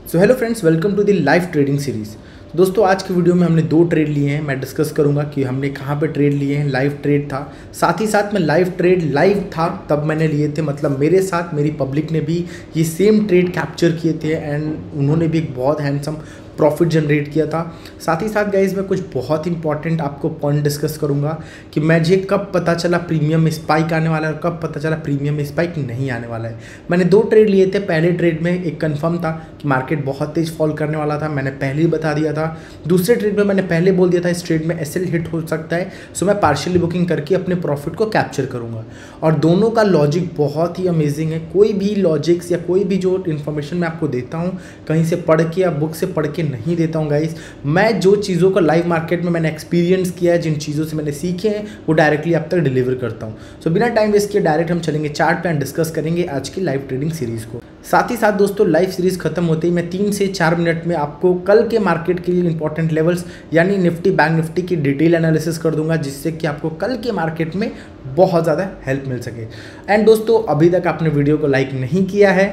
So hello friends, welcome to the live trading series. दोस्तों, आज की वीडियो में हमने 2 ट्रेड लिए हैं। मैं डिस्कस करूंगा कि हमने कहाँ पे ट्रेड लिए हैं। लाइव ट्रेड था, साथ ही साथ में लाइव ट्रेड लाइव था तब मैंने लिए थे, मतलब मेरे साथ मेरी पब्लिक ने भी ये सेम ट्रेड कैप्चर किए थे एंड उन्होंने भी एक बहुत हैंडसम प्रॉफिट जनरेट किया था। साथ ही साथ गाइज मैं कुछ बहुत इंपॉर्टेंट आपको पॉइंट डिस्कस करूंगा कि मुझे कब पता चला प्रीमियम में स्पाइक आने वाला है और कब पता चला प्रीमियम में स्पाइक नहीं आने वाला है। मैंने 2 ट्रेड लिए थे। पहले ट्रेड में एक कंफर्म था कि मार्केट बहुत तेज फॉल करने वाला था, मैंने पहले ही बता दिया था। दूसरे ट्रेड में मैंने पहले बोल दिया था इस ट्रेड में एसएल हिट हो सकता है, सो मैं पार्शियली बुकिंग करके अपने प्रॉफिट को कैप्चर करूंगा। और दोनों का लॉजिक बहुत ही अमेजिंग है। कोई भी लॉजिक्स या कोई भी जो इन्फॉर्मेशन मैं आपको देता हूँ कहीं से पढ़ के या बुक से पढ़ के नहीं देता हूँ गाइस। मैं जो चीज़ों को लाइव मार्केट में मैंने एक्सपीरियंस किया है, जिन चीज़ों से मैंने सीखे हैं, वो डायरेक्टली आप तक डिलीवर करता हूँ। सो बिना टाइम वेस्ट किए डायरेक्ट हम चलेंगे चार्ट पे एंड डिस्कस करेंगे आज की लाइव ट्रेडिंग सीरीज को। साथ ही साथ दोस्तों, लाइव सीरीज खत्म होते ही मैं 3 से 4 मिनट में आपको कल के मार्केट के लिए इंपॉर्टेंट लेवल्स यानी निफ्टी बैंक निफ्टी की डिटेल एनालिसिस कर दूंगा, जिससे कि आपको कल के मार्केट में बहुत ज़्यादा हेल्प मिल सके। एंड दोस्तों, अभी तक आपने वीडियो को लाइक नहीं किया है,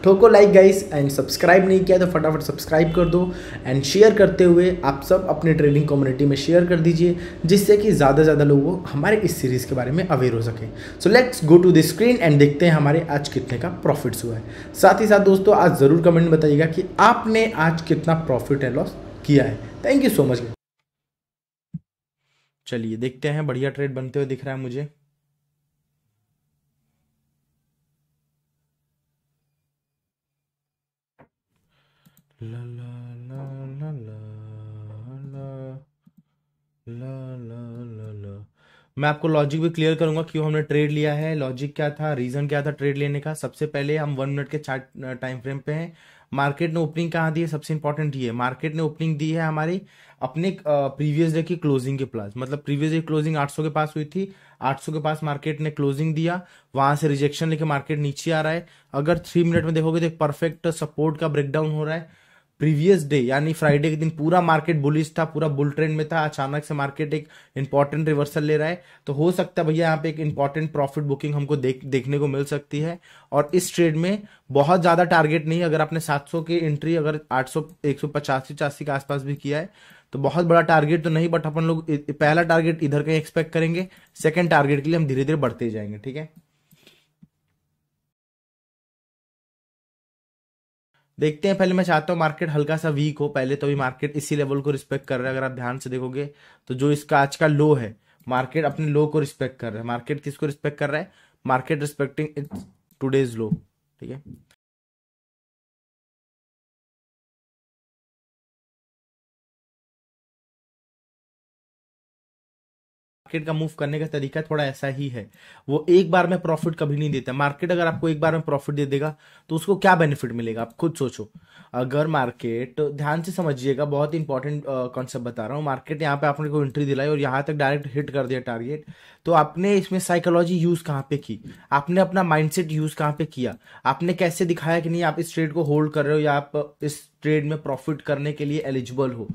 ठोको लाइक गाइस, एंड सब्सक्राइब नहीं किया तो फटाफट सब्सक्राइब कर दो एंड शेयर करते हुए आप सब अपने ट्रेडिंग कम्युनिटी में शेयर कर दीजिए, जिससे कि ज़्यादा से ज़्यादा लोगों हमारे इस सीरीज़ के बारे में अवेयर हो सके। So let's go to the screen and देखते हैं हमारे आज कितने का प्रॉफिट्स हुआ है। साथ ही साथ दोस्तों, आज ज़रूर कमेंट में बताइएगा कि आपने आज कितना प्रॉफिट एंड लॉस किया है। Thank you so much. चलिए देखते हैं, बढ़िया ट्रेड बनते हुए दिख रहा है मुझे। ला ला ला ला ला ला ला ला ला ला। मैं आपको लॉजिक भी क्लियर करूंगा क्यों हमने ट्रेड लिया है, लॉजिक क्या था, रीजन क्या था ट्रेड लेने का। सबसे पहले हम 1 मिनट के चार्ट टाइम फ्रेम पे हैं। मार्केट ने ओपनिंग कहाँ दी है, सबसे इंपॉर्टेंट ये है, मार्केट ने ओपनिंग दी है हमारी अपने प्रीवियस डे की क्लोजिंग के पास। मतलब प्रीवियस डे क्लोजिंग 800 के पास हुई थी, 800 के पास मार्केट ने क्लोजिंग दिया, वहां से रिजेक्शन लेके मार्केट नीचे आ रहा है। अगर 3 मिनट में देखोगे तो एक परफेक्ट सपोर्ट का ब्रेकडाउन हो रहा है। प्रीवियस डे यानी फ्राइडे के दिन पूरा मार्केट बुलिश था, पूरा बुल ट्रेंड में था। अचानक से मार्केट एक इंपॉर्टेंट रिवर्सल ले रहा है, तो हो सकता है भैया यहाँ पे एक इंपॉर्टेंट प्रॉफिट बुकिंग हमको देखने को मिल सकती है। और इस ट्रेड में बहुत ज्यादा टारगेट नहीं, अगर आपने 700 की एंट्री अगर 800 185 84 के आसपास भी किया है तो बहुत बड़ा टारगेट तो नहीं, बट अपन लोग पहला टारगेट इधर का एक्सपेक्ट करेंगे, सेकेंड टारगेट के लिए हम धीरे धीरे बढ़ते जाएंगे। ठीक है, देखते हैं। पहले मैं चाहता हूँ मार्केट हल्का सा वीक हो पहले, तो भी मार्केट इसी लेवल को रिस्पेक्ट कर रहा है। अगर आप ध्यान से देखोगे तो जो इसका आज का लो है, मार्केट अपने लो को रिस्पेक्ट कर रहा है। मार्केट किसको रिस्पेक्ट कर रहा है? मार्केट रिस्पेक्टिंग इट्स टुडेज लो। ठीक है, मार्केट का मूव करने का तरीका थोड़ा ऐसा ही है। वो एक बार में प्रॉफिट कभी नहीं देता। मार्केट अगर आपको एक बार में प्रॉफिट दे देगा तो उसको क्या बेनिफिट मिलेगा, आप खुद सोचो। अगर मार्केट, ध्यान से समझिएगा, बहुत इंपॉर्टेंट कॉन्सेप्ट बता रहा हूँ। मार्केट यहाँ पे आपने को एंट्री दिलाई और यहाँ तक डायरेक्ट हिट कर दिया टारगेट, तो आपने इसमें साइकोलॉजी यूज कहाँ पे की, आपने अपना माइंडसेट यूज कहाँ पे किया, आपने कैसे दिखाया कि नहीं आप इस ट्रेड को होल्ड कर रहे हो या आप इस ट्रेड में प्रॉफिट करने के लिए एलिजिबल हो।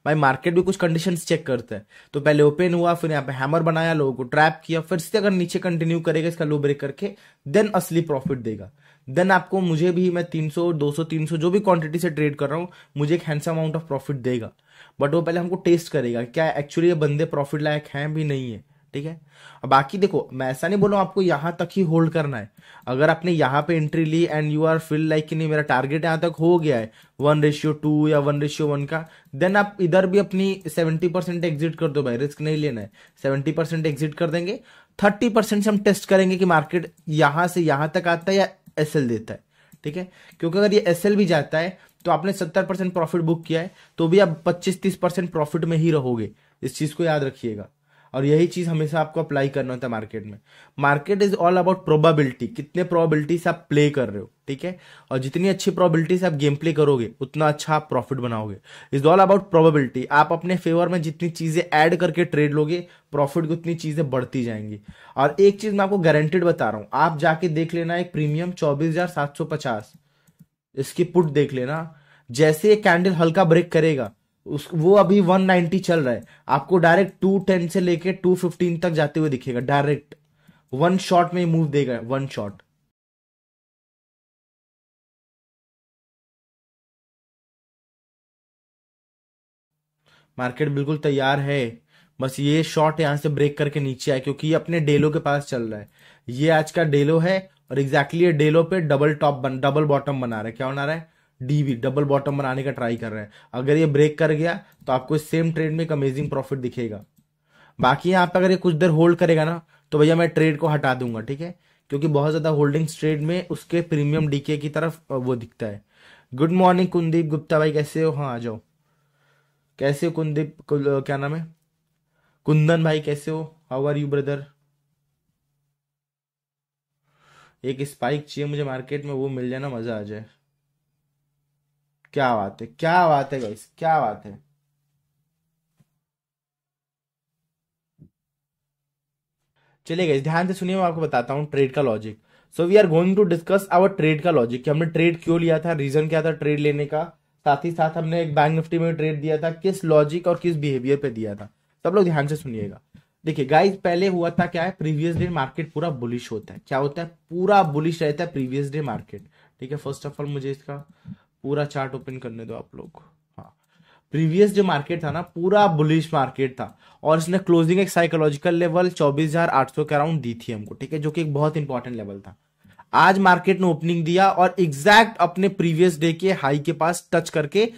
भाई मार्केट भी कुछ कंडीशंस चेक करता है, तो पहले ओपन हुआ, फिर यहाँ पे हैमर बनाया, लोगों को ट्रैप किया, फिर से अगर नीचे कंटिन्यू करेगा इसका लो ब्रेक करके, देन असली प्रॉफिट देगा। देन आपको, मुझे भी, मैं 300 200 300 जो भी क्वांटिटी से ट्रेड कर रहा हूँ, मुझे एक हैंडसम अमाउंट ऑफ प्रॉफिट देगा। बट वो पहले हमको टेस्ट करेगा क्या एक्चुअली ये बंदे प्रॉफिट लायक हैं भी नहीं है। ठीक है, अब बाकी देखो, मैं ऐसा नहीं बोल रहा हूं आपको यहां तक ही होल्ड करना है। अगर आपने यहां पे एंट्री ली and you are feel like कि नहीं मेरा टारगेट यहां तक हो गया है 1:2 या 1:1 का, देन आप इधर भी अपनी 70% एग्जिट कर दो भाई, रिस्क नहीं लेना है। 70% एग्जिट कर देंगे, 30% से हम टेस्ट करेंगे कि मार्केट यहां से यहां तक आता है या एसएल देता है। ठीक है, क्योंकि अगर ये एसएल भी जाता है तो आपने 70% प्रॉफिट बुक किया है, तो भी आप 25-30% प्रॉफिट में ही रहोगे। इस चीज को याद रखिएगा, और यही चीज हमेशा आपको अप्लाई करना होता है मार्केट में। Market is all about probability, कितने प्रोबेबिलिटी से आप प्ले कर रहे हो। ठीक है, और जितनी अच्छी प्रोबेबिलिटी से आप गेम प्ले करोगे उतना अच्छा आप प्रॉफिट बनाओगे। Is all about probability. आप अपने फेवर में जितनी चीजें ऐड करके ट्रेड लोगे, प्रॉफिट की उतनी चीजें बढ़ती जाएंगी। और एक चीज मैं आपको गारंटेड बता रहा हूं, आप जाके देख लेना एक प्रीमियम 24,750, इसकी पुट देख लेना। जैसे ये कैंडल हल्का ब्रेक करेगा, उस वो अभी 190 चल रहा है, आपको डायरेक्ट 210 से लेके 215 तक जाते हुए दिखेगा। डायरेक्ट वन शॉट में मूव देगा, वन शॉट। मार्केट बिल्कुल तैयार है, बस ये शॉर्ट यहाँ से ब्रेक करके नीचे आए क्योंकि ये अपने डेलो के पास चल रहा है। ये आज का डेलो है और एग्जैक्टली ये डेलो पे डबल बॉटम बना रहा है। क्या बना रहा है? डीवी, डबल बॉटम बनाने का ट्राई कर रहा है। अगर ये ब्रेक कर गया तो आपको सेम ट्रेड में एक अमेजिंग प्रॉफिट दिखेगा। बाकी यहाँ पे अगर ये कुछ देर होल्ड करेगा ना तो भैया मैं ट्रेड को हटा दूंगा, ठीक है, क्योंकि बहुत ज्यादा होल्डिंग्स ट्रेड में उसके प्रीमियम डीके की तरफ वो दिखता है। गुड मॉर्निंग कुलदीप गुप्ता भाई, कैसे हो? हाँ आ जाओ। कैसे हो कुलदीप क्या नाम है? कुंदन भाई कैसे हो? How are you brother? एक स्पाइक चाहिए मुझे मार्केट में, वो मिल जाए ना मजा आ जाए। क्या बात है, क्या बात है गाइस, क्या बात है। चलिए गाइस ध्यान से सुनिए, मैं आपको बताता हूँ ट्रेड का logic. So we are going to discuss our trade का लॉजिक कि हमने ट्रेड क्यों लिया था, रीजन क्या था ट्रेड लेने का, साथ ही साथ हमने एक बैंक निफ्टी में ट्रेड दिया था, किस लॉजिक और किस बिहेवियर पे दिया था। सब लोग ध्यान से सुनिएगा। देखिए गाइस, पहले हुआ था क्या है, प्रीवियस डे मार्केट पूरा बुलिश होता है। क्या होता है? पूरा बुलिश रहता है प्रीवियस डे मार्केट। ठीक है, फर्स्ट ऑफ ऑल मुझे इसका पूरा चार्ट ओपन करने दो आप लोग। हाँ, प्रीवियस जो मार्केट था ना पूरा बुलिश मार्केट था और इसने क्लोजिंग एक साइकोलॉजिकल लेवल 24,800 के अराउंड दी थी हमको, ठीक है, जो कि एक बहुत इंपॉर्टेंट लेवल था। आज मार्केट ने ओपनिंग दिया और एग्जैक्ट अपने प्रीवियस डे के हाई के पास टच करके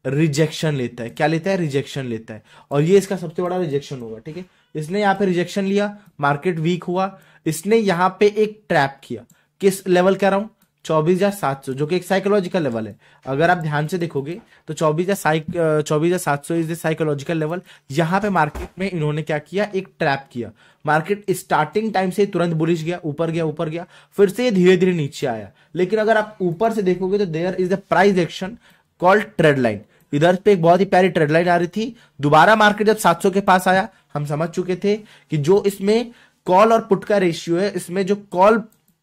रिजेक्शन लेता है। क्या लेता है? रिजेक्शन लेता है, और ये इसका सबसे बड़ा रिजेक्शन होगा। ठीक है, इसने यहां पे रिजेक्शन लिया, मार्केट वीक हुआ, इसने यहां पे एक ट्रैप किया। किस लेवल कह रहा हूं? 24,700, जो कि एक साइकोलॉजिकल लेवल है। अगर आप ध्यान से देखोगे तो 24,700 इज द साइकोलॉजिकल लेवल। यहां पे मार्केट में इन्होंने क्या किया? एक ट्रैप किया। मार्केट स्टार्टिंग टाइम से तुरंत बुलिश गया, ऊपर गया, ऊपर गया, फिर से धीरे धीरे नीचे आया। लेकिन अगर आप ऊपर से देखोगे तो there is the price action called trade line. इधर पे एक बहुत ही प्यारी ट्रेड लाइन आ रही थी। दोबारा मार्केट जब 700 के पास आया, हम समझ चुके थे कि जो इसमें कॉल और पुट का रेशियो है, इसमें जो कॉल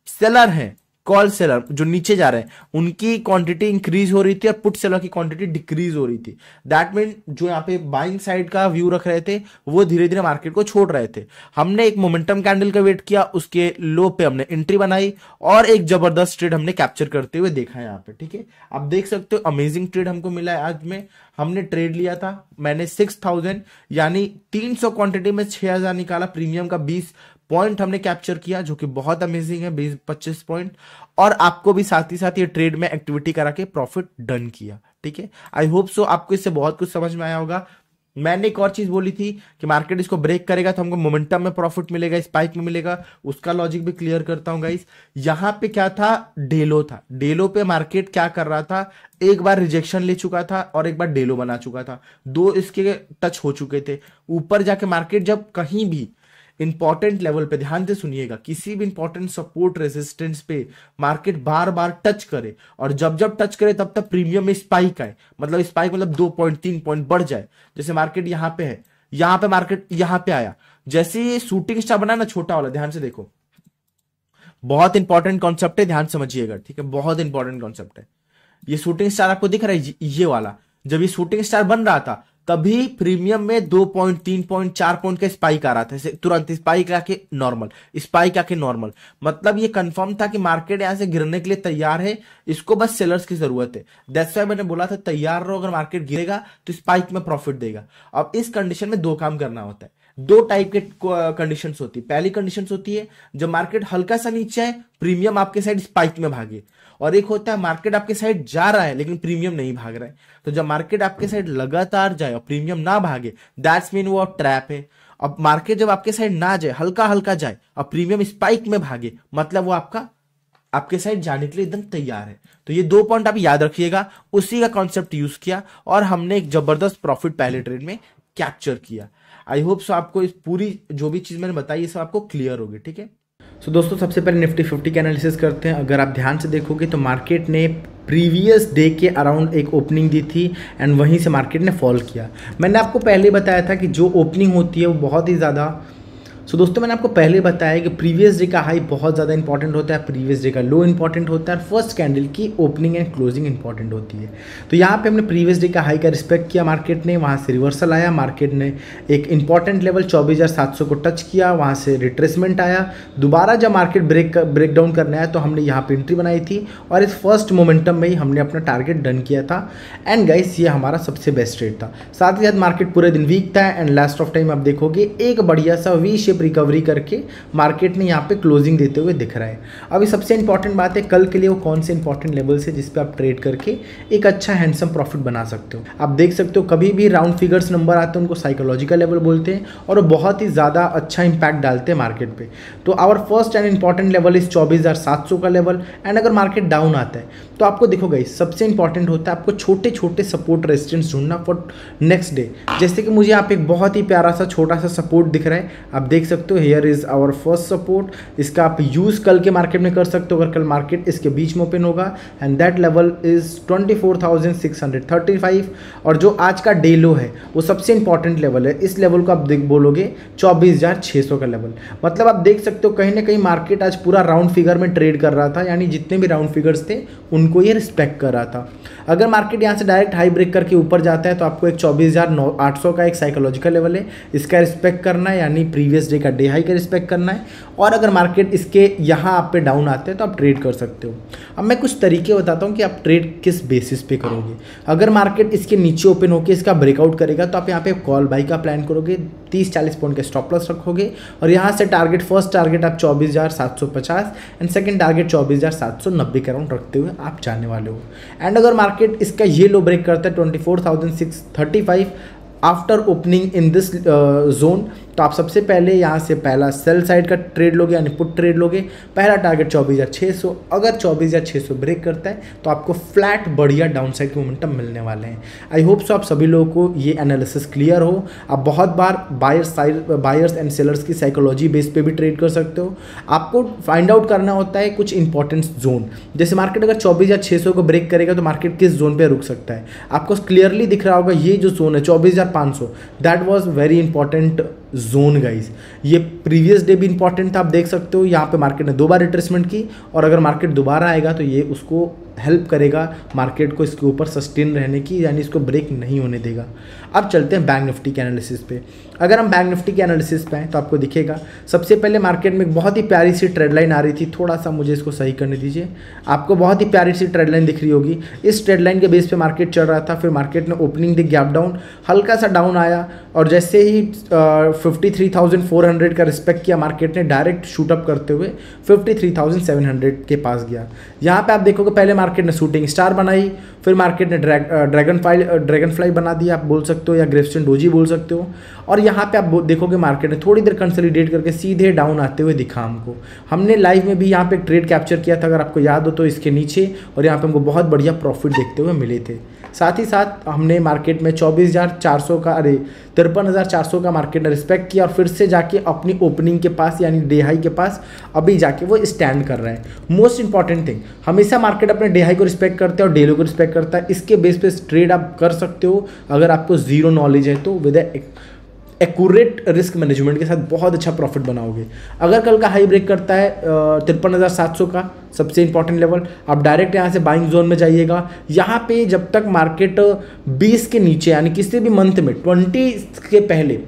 सेलर है, कॉल सेलर जो नीचे जा रहे हैं, उनकी क्वांटिटी इंक्रीज हो रही थी और पुट सेलर की क्वांटिटी डिक्रीज हो रही थी। दैट मीन जो यहाँ पे बाइंग साइड का व्यू रख रहे थे वो धीरे धीरे मार्केट को छोड़ रहे थे। हमने एक मोमेंटम कैंडल का वेट किया, उसके लो पे हमने एंट्री बनाई और एक जबरदस्त ट्रेड हमने कैप्चर करते हुए देखा है यहाँ पे। ठीक है, आप देख सकते हो अमेजिंग ट्रेड हमको मिला है आज में। हमने ट्रेड लिया था, मैंने 6,000 यानी 300 क्वांटिटी में 6,000 निकाला, प्रीमियम का 20 पॉइंट हमने कैप्चर किया, जो कि बहुत अमेजिंग है, 20-25 पॉइंट। और आपको भी साथ ही साथ ये ट्रेड में एक्टिविटी करा के प्रॉफिट डन किया। ठीक है, आई होप सो आपको इससे बहुत कुछ समझ में आया होगा। मैंने एक और चीज बोली थी कि मार्केट इसको ब्रेक करेगा तो हमको मोमेंटम में प्रॉफिट मिलेगा, स्पाइक में मिलेगा। उसका लॉजिक भी क्लियर करता हूं गाइस। यहां पे क्या था? डेलो था। डेलो पे मार्केट क्या कर रहा था? एक बार रिजेक्शन ले चुका था और एक बार डेलो बना चुका था, दो इसके टच हो चुके थे। ऊपर जाके मार्केट जब कहीं भी इंपॉर्टेंट लेवल पे, ध्यान से सुनिएगा, किसी भी इंपॉर्टेंट सपोर्ट रेजिस्टेंस पे मार्केट बार बार टच करे और जब जब टच करे तब तक प्रीमियम में स्पाइक आए, मतलब स्पाइक मतलब 2 पॉइंट 3 पॉइंट बढ़ जाए। जैसे मार्केट यहां पे है, यहां पे मार्केट यहां पे आया, जैसे ये शूटिंग स्टार बना ना छोटा वाला, ध्यान से देखो, बहुत इंपॉर्टेंट कॉन्सेप्ट है, ध्यान समझिएगा। ठीक है, बहुत इंपॉर्टेंट कॉन्सेप्ट है। ये शूटिंग स्टार आपको दिख रहा है, ये वाला, जब ये शूटिंग स्टार बन रहा था तभी प्रीमियम में 2 पॉइंट 3 पॉइंट 4 पॉइंट का स्पाइक आ रहा था, तुरंत स्पाइक आके नॉर्मल, स्पाइक आके नॉर्मल। मतलब ये कंफर्म था कि मार्केट यहां से गिरने के लिए तैयार है, इसको बस सेलर्स की जरूरत है। दैट्स व्हाई मैंने बोला था तैयार रहो, अगर मार्केट गिरेगा तो स्पाइक में प्रॉफिट देगा। अब इस कंडीशन में दो काम करना होता है, दो टाइप के कंडीशंस होती है। पहली कंडीशंस होती है जब मार्केट हल्का सा नीचे है, प्रीमियम आपके साइड स्पाइक में भागे, और एक होता है मार्केट आपके साइड जा रहा है लेकिन प्रीमियम नहीं भाग रहा है। तो जब मार्केट आपके साइड लगातार जाए और प्रीमियम ना भागे, दैट्स मीन वो ट्रैप है। अब मार्केट जब आपके साइड ना जाए, हल्का हल्का जाए और प्रीमियम स्पाइक में भागे, मतलब वो आपके साइड जाने के लिए एकदम तैयार है। तो ये दो पॉइंट आप याद रखिएगा, उसी का कॉन्सेप्ट यूज किया और हमने एक जबरदस्त प्रॉफिट पहले ट्रेड में कैप्चर किया। आई होप सो आपको इस पूरी जो भी चीज मैंने बताई ये सब आपको क्लियर होगी। ठीक है, सो दोस्तों सबसे पहले निफ्टी 50 का एनालिसिस करते हैं। अगर आप ध्यान से देखोगे तो मार्केट ने प्रीवियस डे के अराउंड एक ओपनिंग दी थी एंड वहीं से मार्केट ने फॉल किया। मैंने आपको पहले बताया था कि जो ओपनिंग होती है वो बहुत ही ज़्यादा सो दोस्तों मैंने आपको पहले बताया कि प्रीवियस डे का हाई बहुत ज़्यादा इंपॉर्टेंट होता है, प्रीवियस डे का लो इंपॉर्टेंट होता है और फर्स्ट कैंडल की ओपनिंग एंड क्लोजिंग इंपॉर्टेंट होती है। तो यहाँ पे हमने प्रीवियस डे का हाई का रिस्पेक्ट किया मार्केट ने, वहाँ से रिवर्सल आया, मार्केट ने एक इंपॉर्टेंट लेवल 24,700 को टच किया, वहाँ से रिट्रेसमेंट आया, दोबारा जब मार्केट ब्रेक डाउन करने आया तो हमने यहाँ पे एंट्री बनाई थी और इस फर्स्ट मोमेंटम में ही हमने अपना टारगेट डन किया था। एंड गाइस ये हमारा सबसे बेस्ट ट्रेड था। साथ ही साथ मार्केट पूरे दिन वीक था एंड लास्ट ऑफ टाइम आप देखोगे एक बढ़िया सा वी शेप रिकवरी करके मार्केट ने यहाँ पे क्लोजिंग देते हुए दिख रहा है। अभी सबसे इंपॉर्टेंट बात है कल के लिए वो कौन से इंपॉर्टेंट लेवल्स है जिस पे आप ट्रेड करके एक अच्छा हैंडसम प्रॉफिट बना सकते हो। आप देख सकते हो कभी भी राउंड फिगर्स नंबर आते हैं उनको साइकोलॉजिकल लेवल बोलते हैं और वो बहुत ही ज़्यादा अच्छा इंपैक्ट डालते हैं मार्केट पे। तो our first and important level इस 24,700 का लेवल। एंड अगर मार्केट डाउन आता है तो आपको देखो गाइस सबसे इंपॉर्टेंट होता है आपको छोटे छोटे सपोर्ट रेजिस्टेंस ढूंढना फॉर नेक्स्ट डे। जैसे कि मुझे यहाँ पे एक बहुत ही प्यारा सा छोटा सा सपोर्ट दिख रहा है, आप देख सकते हो here is our first support. इसका आप यूज़ कल के मार्केट में कर सकते हो अगर कल मार्केट इसके बीच में ओपन होगा एंड दैट लेवल इज 24,635 और जो आज का डे लो है वो सबसे इंपॉर्टेंट लेवल है। इस लेवल को आप बोलोगे 24,600 का लेवल। मतलब आप देख सकते हो कहीं ना कहीं मार्केट आज पूरा राउंड फिगर में ट्रेड कर रहा था, यानी जितने भी राउंड फिगर्स थे उनको ये रिस्पेक्ट कर रहा था। अगर मार्केट यहाँ से डायरेक्ट हाई ब्रेक करके ऊपर जाता है तो आपको एक 24,800 का एक साइकोलॉजिकल लेवल है, इसका रिस्पेक्ट करना है, यानी प्रीवियस डे का डे हाई का रिस्पेक्ट करना है। और अगर मार्केट इसके यहाँ आप पे डाउन आते हैं तो आप ट्रेड कर सकते हो। अब मैं कुछ तरीके बताता हूँ कि आप ट्रेड किस बेसिस पे करोगे। अगर मार्केट इसके नीचे ओपन होकर इसका ब्रेकआउट करेगा तो आप यहाँ पे कॉल बाई का प्लान करोगे, 30-40 पॉइंट के स्टॉप लॉस रखोगे और यहाँ से टारगेट फर्स्ट टारगेट आप 24,750 एंड सेकंड टारगेट 24,790 के अराउंड रखते हुए आप जाने वाले हो। एंड अगर मार्केट इसका ये लो ब्रेक करता है 24,635 after opening in this zone तो आप सबसे पहले यहाँ से पहला सेल साइड का ट्रेड लोगे यानी पुट ट्रेड लोगे। पहला टारगेट 24,600, अगर 24,600 ब्रेक करता है तो आपको फ्लैट बढ़िया डाउन साइड के मोमेंटम मिलने वाले हैं। आई होप सो आप सभी लोगों को ये एनालिसिस क्लियर हो। आप बहुत बार बायर्स एंड सेलर्स की साइकोलॉजी बेस पे भी ट्रेड कर सकते हो। आपको फाइंड आउट करना होता है कुछ इंपॉर्टेंट जोन, जैसे मार्केट अगर 24,600 को ब्रेक करेगा तो मार्केट किस जोन पे रुक सकता है। आपको क्लियरली दिख रहा होगा ये जो जोन है 24,500 that was very important zone guys. ये प्रीवियस डे भी इंपॉर्टेंट था, आप देख सकते हो यहाँ पे मार्केट ने 2 बार रिट्रेसमेंट की और अगर मार्केट दोबारा आएगा तो ये उसको हेल्प करेगा मार्केट को इसके ऊपर सस्टेन रहने की, यानी इसको ब्रेक नहीं होने देगा। अब चलते हैं बैंक निफ्टी के एनालिसिस पे। अगर हम बैंक निफ्टी के एनालिसिस पे आए तो आपको दिखेगा सबसे पहले मार्केट में एक बहुत ही प्यारी सी ट्रेड लाइन आ रही थी। थोड़ा सा मुझे इसको सही करने दीजिए, आपको बहुत ही प्यारी सी ट्रेड लाइन दिख रही होगी। इस ट्रेड लाइन के बेस पे मार्केट चल रहा था, फिर मार्केट ने ओपनिंग दी गैप डाउन, हल्का सा डाउन आया और जैसे ही 53,400 का रिस्पेक्ट किया मार्केट ने डायरेक्ट शूटअप करते हुए 53,700 के पास गया। यहाँ पे आप देखोगे पहले मार्केट ने शूटिंग स्टार बनाई, फिर मार्केट ने ड्रैगन फ्लाई बना दिया आप बोल सकते हो, या ग्रेवस्टोन डोजी बोल सकते हो। और यहाँ पे आप देखोगे मार्केट ने थोड़ी देर कंसोलिडेट करके सीधे डाउन आते हुए दिखा हमको। हमने लाइव में भी यहाँ पे ट्रेड कैप्चर किया था अगर आपको याद हो तो इसके नीचे, और यहाँ पे हमको बहुत बढ़िया प्रॉफिट देखते हुए मिले थे। साथ ही साथ हमने मार्केट में 53,400 का मार्केट ने रिस्पेक्ट किया और फिर से जाके अपनी ओपनिंग के पास यानी डे हाई के पास अभी जाके वो स्टैंड कर रहा है। मोस्ट इंपॉर्टेंट थिंग, हमेशा मार्केट अपने डे हाई को रिस्पेक्ट करता है और डे लो को रिस्पेक्ट करता है। इसके बेस पे ट्रेड आप कर सकते हो अगर आपको जीरो नॉलेज है तो विद एक्यूरेट रिस्क मैनेजमेंट के साथ बहुत अच्छा प्रॉफिट बनाओगे। अगर कल का हाई ब्रेक करता है 53,700 का सबसे इंपॉर्टेंट लेवल, आप डायरेक्ट यहाँ से बाइंग जोन में जाइएगा। यहाँ पे जब तक मार्केट 20 के नीचे यानी किसी भी मंथ में 20 के पहले,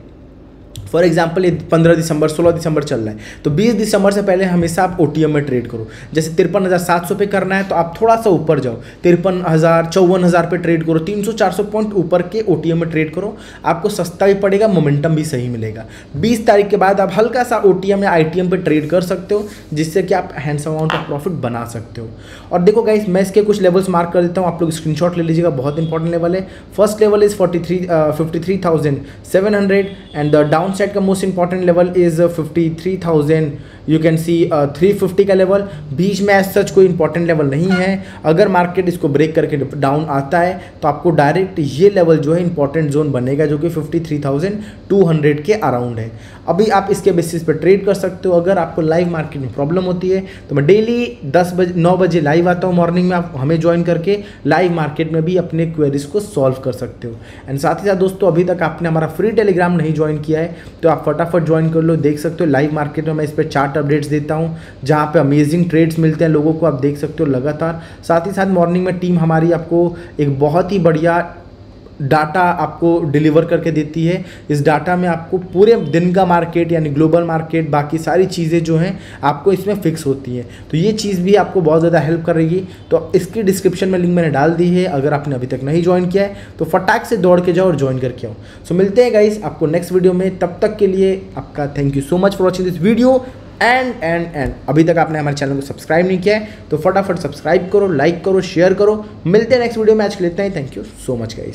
फॉर एग्जाम्पल ये 15 दिसंबर 16 दिसंबर चल रहा है तो 20 दिसंबर से पहले हमेशा आप ओटीएम में ट्रेड करो। जैसे 53,700 पे करना है तो आप थोड़ा सा ऊपर जाओ, 53,000 54,000 पे ट्रेड करो, 300-400 पॉइंट ऊपर के ओटीएम में ट्रेड करो, आपको सस्ता भी पड़ेगा, मोमेंटम भी सही मिलेगा। 20 तारीख के बाद आप हल्का सा ओटीएम या आईटीएम पे ट्रेड कर सकते हो जिससे कि आप हैंडसम अमाउंट ऑफ प्रॉफिट बना सकते हो। और देखो गाइस मैं इसके कुछ लेवल्स मार्क कर देता हूँ, आप लोग स्क्रीनशॉट ले लीजिएगा, बहुत इंपॉर्टेंट लेवल है। First level is 53,700 and the down side का most important level is 53,000 you can see 350 का लेवल। बीच में एज सच कोई इंपॉर्टेंट लेवल नहीं है। अगर मार्केट इसको ब्रेक करके डाउन आता है तो आपको डायरेक्ट ये लेवल जो है इंपॉर्टेंट जोन बनेगा जो कि 53,200 के अराउंड है। अभी आप इसके बेसिस पर ट्रेड कर सकते हो। अगर आपको लाइव मार्केट में प्रॉब्लम होती है तो मैं डेली 9 बजे लाइव आता हूँ मॉर्निंग में, आप हमें ज्वाइन करके लाइव मार्केट में भी अपने क्वेरीज को सॉल्व कर सकते हो। एंड साथ ही साथ दोस्तों अभी तक आपने हमारा फ्री टेलीग्राम नहीं ज्वाइन किया है तो आप फटाफट ज्वाइन कर लो। देख सकते हो लाइव मार्केट में मैं इस पर चार्ट अपडेट्स देता हूँ, जहाँ पे अमेजिंग ट्रेड्स मिलते हैं लोगों को, आप देख सकते हो लगातार। साथ ही साथ मॉर्निंग में टीम हमारी आपको एक बहुत ही बढ़िया डाटा आपको डिलीवर करके देती है। इस डाटा में आपको पूरे दिन का मार्केट यानी ग्लोबल मार्केट, बाकी सारी चीज़ें जो हैं आपको इसमें फिक्स होती हैं। तो ये चीज़ भी आपको बहुत ज़्यादा हेल्प करेगी। तो इसकी डिस्क्रिप्शन में लिंक मैंने डाल दी है, अगर आपने अभी तक नहीं ज्वाइन किया है तो फटाक से दौड़ के जाओ और ज्वाइन करके आओ। सो मिलते हैं गाइस आपको नेक्स्ट वीडियो में, तब तक के लिए आपका thank you so much for watching this video. And अभी तक आपने हमारे चैनल को सब्सक्राइब नहीं किया है तो फटाफट सब्सक्राइब करो, लाइक करो, शेयर करो। मिलते हैं नेक्स्ट वीडियो में, आज के लिए इतना ही। Thank you so much guys.